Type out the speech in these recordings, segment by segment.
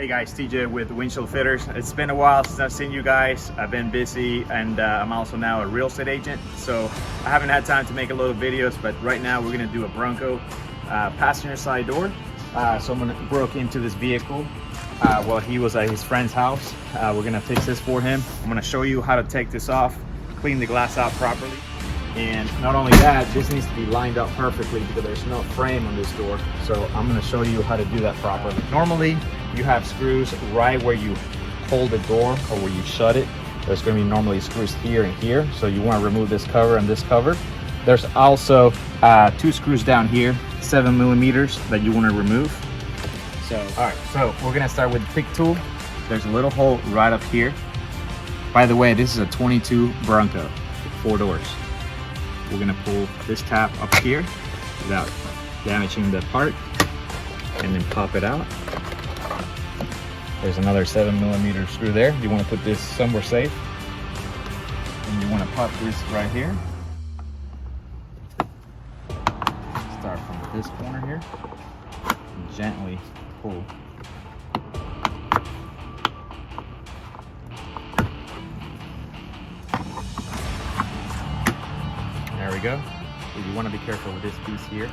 Hey guys, TJ with Windshield Fitters. It's been a while since I've seen you guys. I've been busy and I'm also now a real estate agent, so I haven't had time to make a lot of videos, but right now we're gonna do a Bronco passenger side door. Someone broke into this vehicle while he was at his friend's house. We're gonna fix this for him. I'm gonna show you how to take this off, clean the glass out properly. And not only that, this needs to be lined up perfectly because there's no frame on this door. So I'm gonna show you how to do that properly. Normally, you have screws right where you hold the door or where you shut it. There's gonna be normally screws here and here. So you wanna remove this cover and this cover. There's also two screws down here, 7mm that you wanna remove. So, all right, so we're gonna start with the pick tool. There's a little hole right up here. By the way, this is a 22 Bronco, 4 doors. We're gonna pull this tab up here without damaging the part and then pop it out. There's another 7mm screw there. You wanna put this somewhere safe. And you wanna pop this right here. Start from this corner here. And gently pull. There we go. So you want to be careful with this piece here.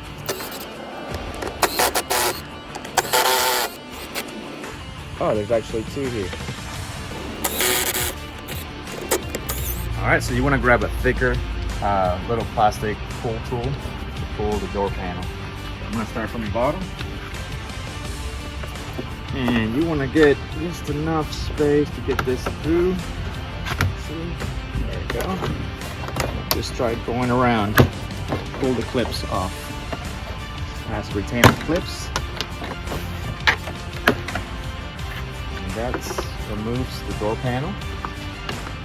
Oh, there's actually two here. All right, so you want to grab a thicker little plastic pull tool to pull the door panel. I'm going to start from the bottom. And you want to get just enough space to get this through. See? There we go. Just try going around, pull the clips off. It has retainer clips. And that removes the door panel.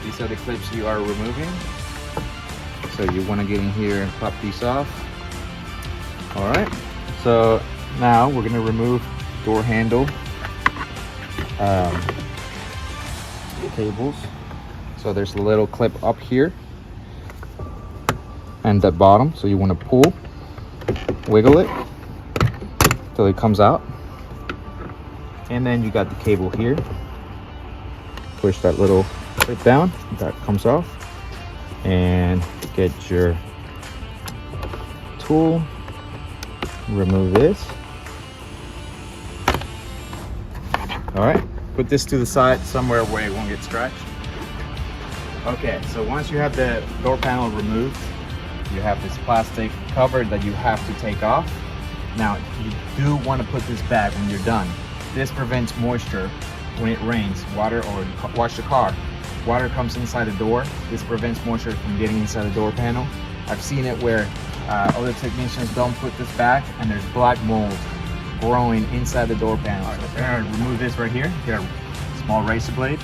These are the clips you are removing. So you want to get in here and pop these off. All right, so now we're gonna remove door handle cables. So there's a little clip up here and the bottom, so you want to pull, wiggle it till it comes out, and then you got the cable here. Push that little clip down, that comes off, and get your tool, remove this. All right, put this to the side somewhere where it won't get scratched. Okay, so once you have the door panel removed, you have this plastic cover that you have to take off. Now, you do want to put this back when you're done. This prevents moisture when it rains, water, or wash the car. Water comes inside the door. This prevents moisture from getting inside the door panel. I've seen it where other technicians don't put this back and there's black mold growing inside the door panel. Right, so I'm gonna remove this right here. Get a small razor blade.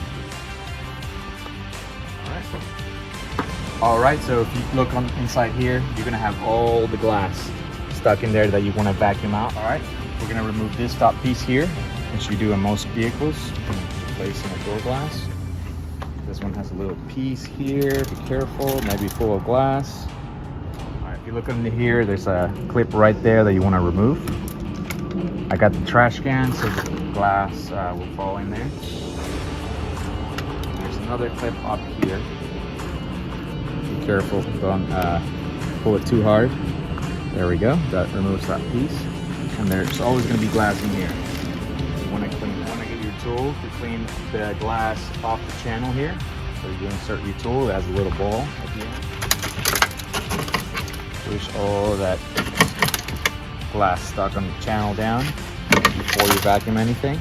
All right, so if you look on inside here, you're gonna have all the glass stuck in there that you wanna vacuum out. All right, we're gonna remove this top piece here, which you do in most vehicles. Place in the door glass. This one has a little piece here, be careful, maybe full of glass. All right, if you look under here, there's a clip right there that you wanna remove. I got the trash can, so the glass will fall in there. There's another clip up here. Be careful, don't pull it too hard. There we go, that removes that piece. And there's always gonna be glass in here. You wanna get your tool to clean the glass off the channel here. So you insert your tool, it has a little ball up here. Push all that glass stuck on the channel down before you vacuum anything.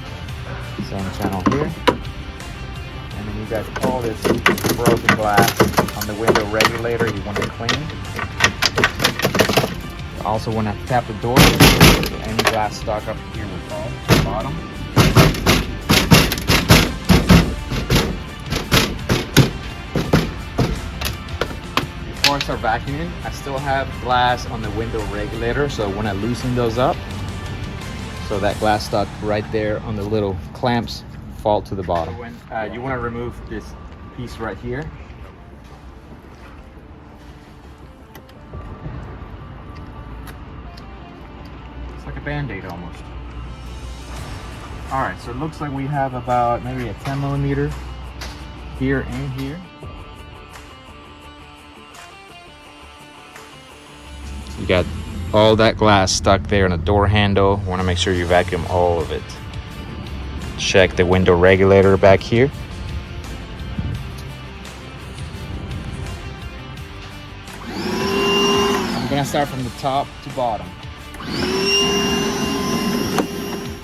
Same channel here. And then you got all this broken glass on the window regulator you want to clean. You also want to tap the door so any glass stuck up here will fall to the bottom. Before I start vacuuming, I still have glass on the window regulator, so when I loosen those up, so that glass stuck right there on the little clamps fall to the bottom. When you want to remove this piece right here. It's like a Band-Aid almost. All right, so it looks like we have about maybe a 10 millimeter here and here. You got all that glass stuck there in a door handle. Want to make sure you vacuum all of it. Check the window regulator back here. I'm gonna start from the top to bottom.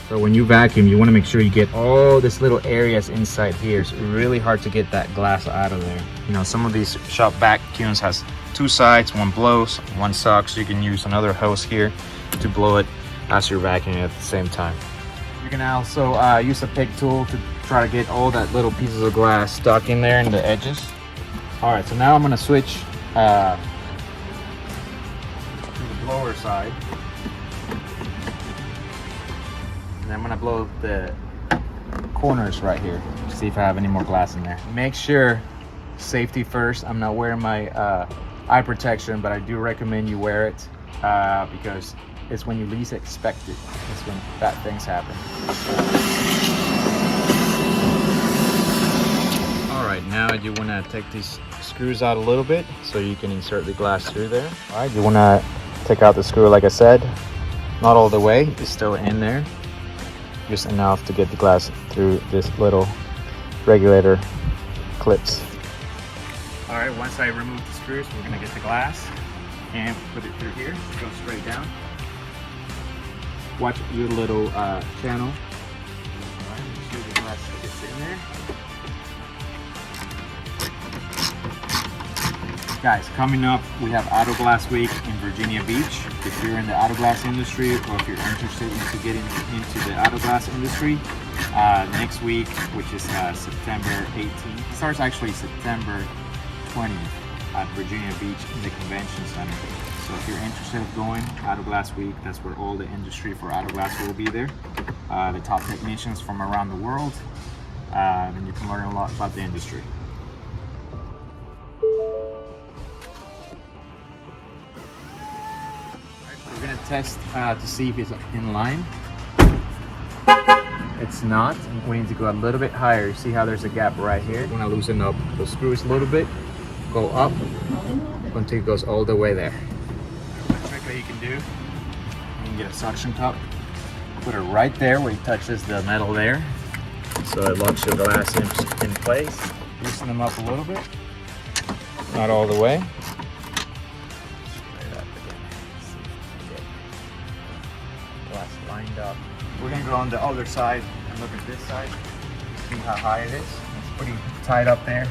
So when you vacuum, you want to make sure you get all these little areas inside here. It's really hard to get that glass out of there. You know, some of these shop vacuums has two sides, one blows, one sucks. You can use another hose here to blow it as you're vacuuming at the same time. You can also use a pick tool to try to get all that little pieces of glass stuck in there in the edges. All right, so now I'm gonna switch to the blower side. And I'm gonna blow the corners right here to see if I have any more glass in there. Make sure, safety first, I'm not wearing my eye protection, but I do recommend you wear it because it's when you least expect it. It's when bad things happen. All right, now you wanna take these screws out a little bit so you can insert the glass through there. All right, you wanna take out the screw like I said. Not all the way, it's still in there. Just enough to get the glass through this little regulator clips. All right, once I remove the screws, we're gonna get the glass and put it through here. Go straight down. Watch your little channel. All right, make sure the glass gets in there. Guys, coming up, we have Auto Glass Week in Virginia Beach. If you're in the auto glass industry or if you're interested into getting into the auto glass industry, next week, which is September 18th, starts actually September 20th at Virginia Beach in the Convention Center. So if you're interested in going, Auto Glass Week, that's where all the industry for auto glass will be there. The top technicians from around the world, and you can learn a lot about the industry. We're gonna test to see if it's in line. It's not. We need to go a little bit higher. See how there's a gap right here? You wanna loosen up the screws a little bit, go up until it goes all the way there. One trick that you can do, you can get a suction cup, put it right there where it touches the metal there, so it locks your glass in place. Loosen them up a little bit, not all the way. Lined up. We're gonna go on the other side and look at this side, see how high it is. It's pretty tight up there.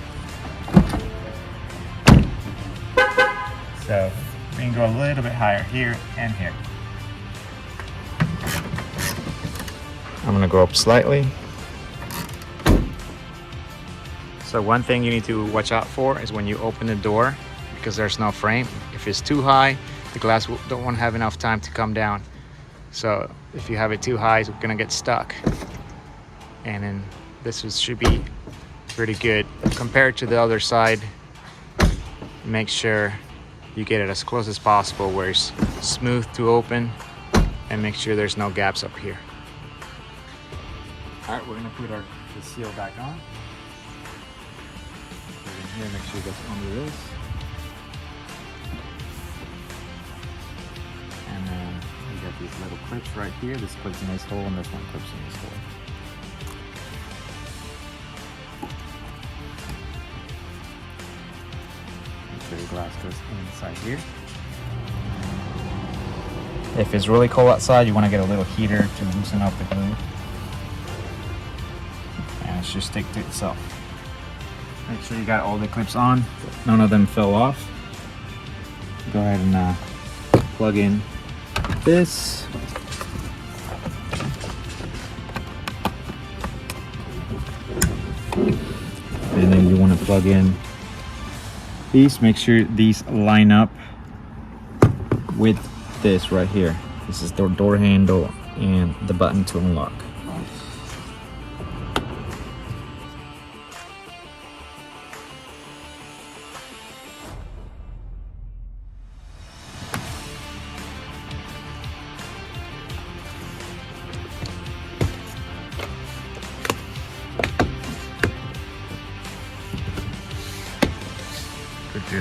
So we can go a little bit higher here and here. I'm gonna go up slightly. So one thing you need to watch out for is when you open the door, because there's no frame. If it's too high, the glass won't have enough time to come down. So if you have it too high, it's gonna get stuck. And then this should be pretty good. Compared to the other side, make sure you get it as close as possible where it's smooth to open, and make sure there's no gaps up here. All right, we're gonna put the seal back on. Put it in here, make sure it goes under this. And then we got these little clips right here. This clips in this hole and this one clips in this hole. Make sure the glass goes inside here. If it's really cold outside, you want to get a little heater to loosen up the glue. And it should stick to itself. Make sure you got all the clips on. None of them fell off. Go ahead and plug in this. And then you want to plug in these. Make sure these line up with this right here. This is the door handle and the button to unlock.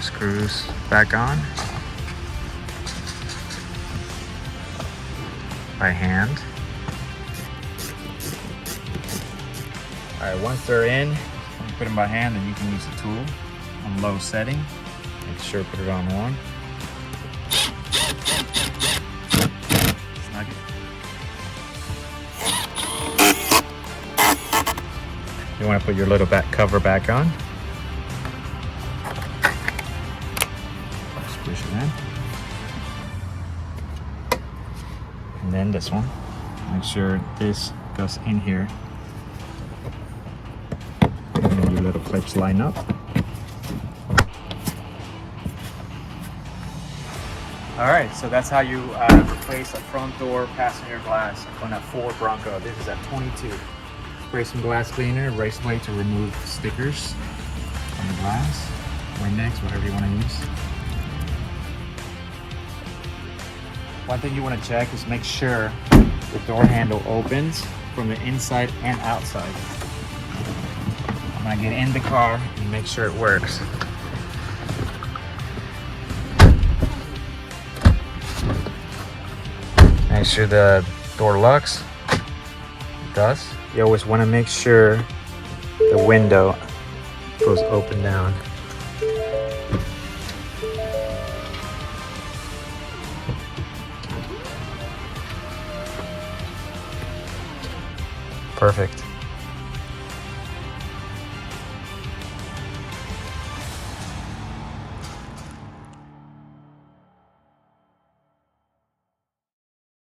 screws back on by hand. All right, once they're in, you put them by hand, then you can use the tool on low setting. Make sure put it on 1. Snug it. You want to put your little back cover back on. Just push it in. And then this one. Make sure this goes in here. And then your little clips line up. All right, so that's how you replace a front door passenger glass on a Ford Bronco. This is at 22. Spray some glass cleaner, raceway to remove stickers on the glass, Windex, whatever you want to use. One thing you want to check is make sure the door handle opens from the inside and outside. I'm gonna get in the car and make sure it works. Make sure the door locks. It does. You always want to make sure the window goes open down. Perfect.